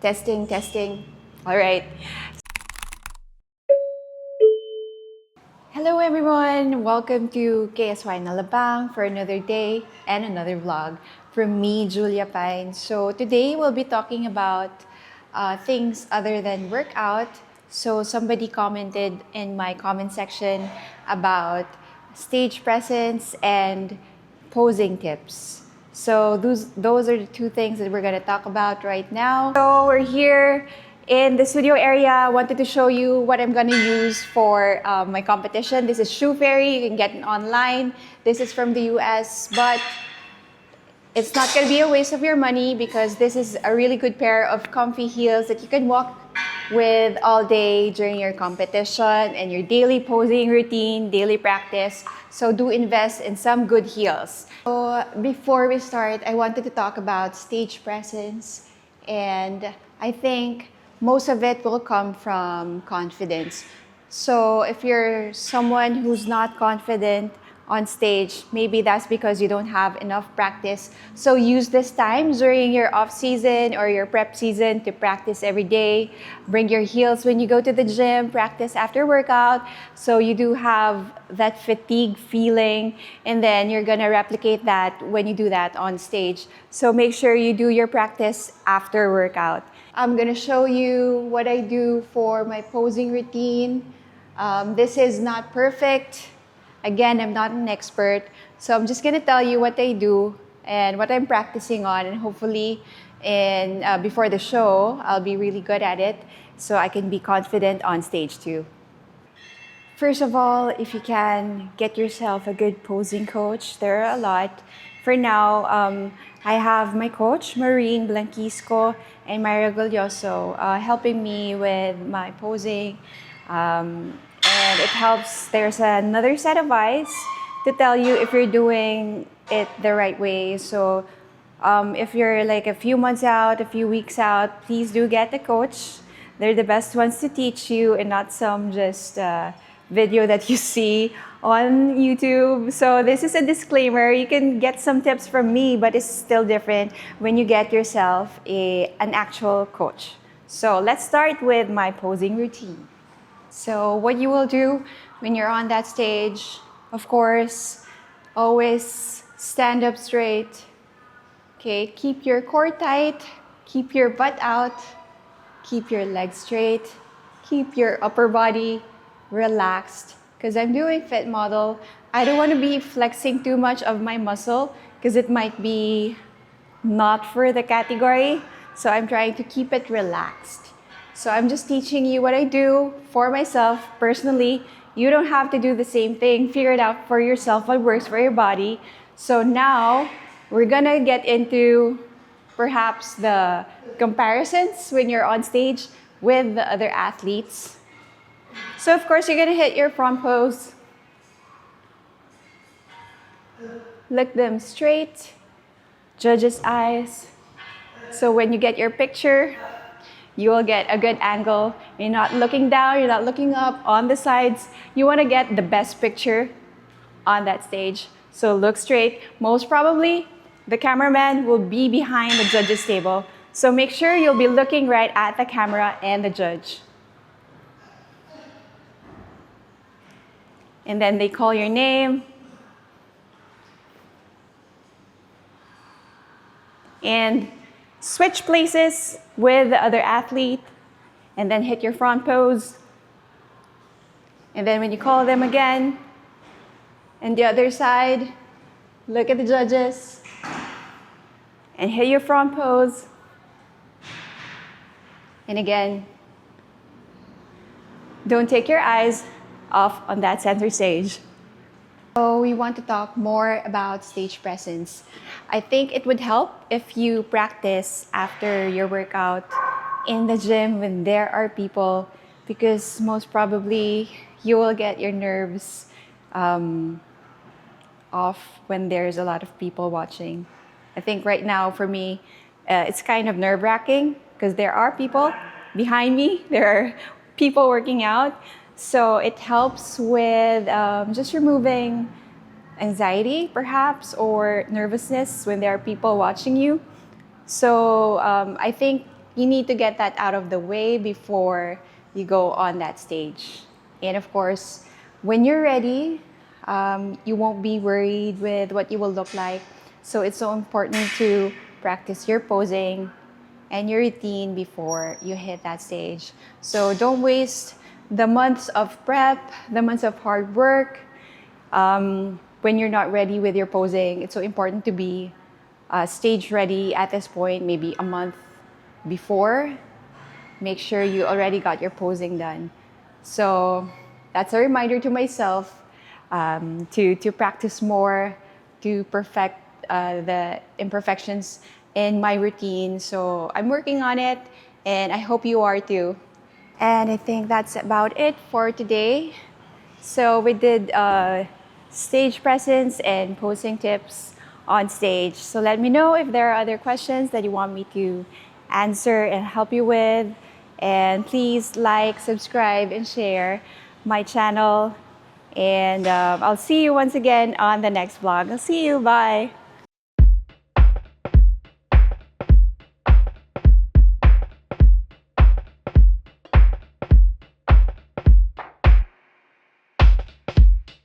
Testing, testing. All right. Hello everyone! Welcome to KSY Nalabang for another day and another vlog from me, Julia Pine. So today we'll be talking about things other than workout. So somebody commented in my comment section about stage presence and posing tips. So those are the two things that we're going to talk about right now. So we're here in the studio area. I wanted to show you what I'm going to use for my competition. This is Shoe Fairy. You can get it online. This is from the US, but it's not going to be a waste of your money because this is a really good pair of comfy heels that you can walk with all day during your competition and your daily posing routine, daily practice. So do invest in some good heels. So before we start, I wanted to talk about stage presence, and I think most of it will come from confidence. So if you're someone who's not confident on stage, maybe that's because you don't have enough practice. So use this time during your off season or your prep season to practice every day. Bring your heels when you go to the gym, practice after workout. So you do have that fatigue feeling, and then you're gonna replicate that when you do that on stage. So make sure you do your practice after workout. I'm gonna show you what I do for my posing routine. This is not perfect. Again, I'm not an expert, so I'm just gonna tell you what I do and what I'm practicing on, and hopefully before the show, I'll be really good at it so I can be confident on stage too. First of all, if you can, get yourself a good posing coach. There are a lot. For now, I have my coach, Maureen Blanquisco, and Myra Gulioso, helping me with my posing. And it helps. There's another set of eyes to tell you if you're doing it the right way. So if you're like a few months out, a few weeks out, please do get a coach. They're the best ones to teach you, and not some just video that you see on YouTube. So this is a disclaimer. You can get some tips from me, but it's still different when you get yourself an actual coach. So let's start with my posing routine. So what you will do when you're on that stage, of course, always stand up straight. Okay, keep your core tight, keep your butt out, keep your legs straight, keep your upper body relaxed. Because I'm doing fit model, I don't want to be flexing too much of my muscle because it might be not for the category. So I'm trying to keep it relaxed. So I'm just teaching you what I do for myself personally. You don't have to do the same thing. Figure it out for yourself, what works for your body. So now we're gonna get into perhaps the comparisons when you're on stage with the other athletes. So of course, you're gonna hit your front pose. Look them straight, judge's eyes. So when you get your picture, you will get a good angle. You're not looking down, you're not looking up on the sides. You want to get the best picture on that stage. So look straight. Most probably, the cameraman will be behind the judge's table. So make sure you'll be looking right at the camera and the judge. And then they call your name. And switch places with the other athlete, and then hit your front pose. And then when you call them again, and the other side, look at the judges, and hit your front pose. And again, don't take your eyes off on that center stage. So we want to talk more about stage presence. I think it would help if you practice after your workout in the gym when there are people, because most probably you will get your nerves off when there's a lot of people watching. I think right now for me, it's kind of nerve-wracking because there are people behind me. There are people working out. So it helps with just removing anxiety, perhaps, or nervousness when there are people watching you. So I think you need to get that out of the way before you go on that stage. And of course, when you're ready, you won't be worried with what you will look like. So it's so important to practice your posing and your routine before you hit that stage. So don't waste the months of prep, the months of hard work. When you're not ready with your posing, it's so important to be stage ready at this point, maybe a month before. Make sure you already got your posing done. So that's a reminder to myself to practice more, to perfect the imperfections in my routine. So I'm working on it, and I hope you are too. And I think that's about it for today. So we did stage presence and posing tips on stage. So let me know if there are other questions that you want me to answer and help you with. And please like, subscribe, and share my channel. And I'll see you once again on the next vlog. I'll see you. Bye.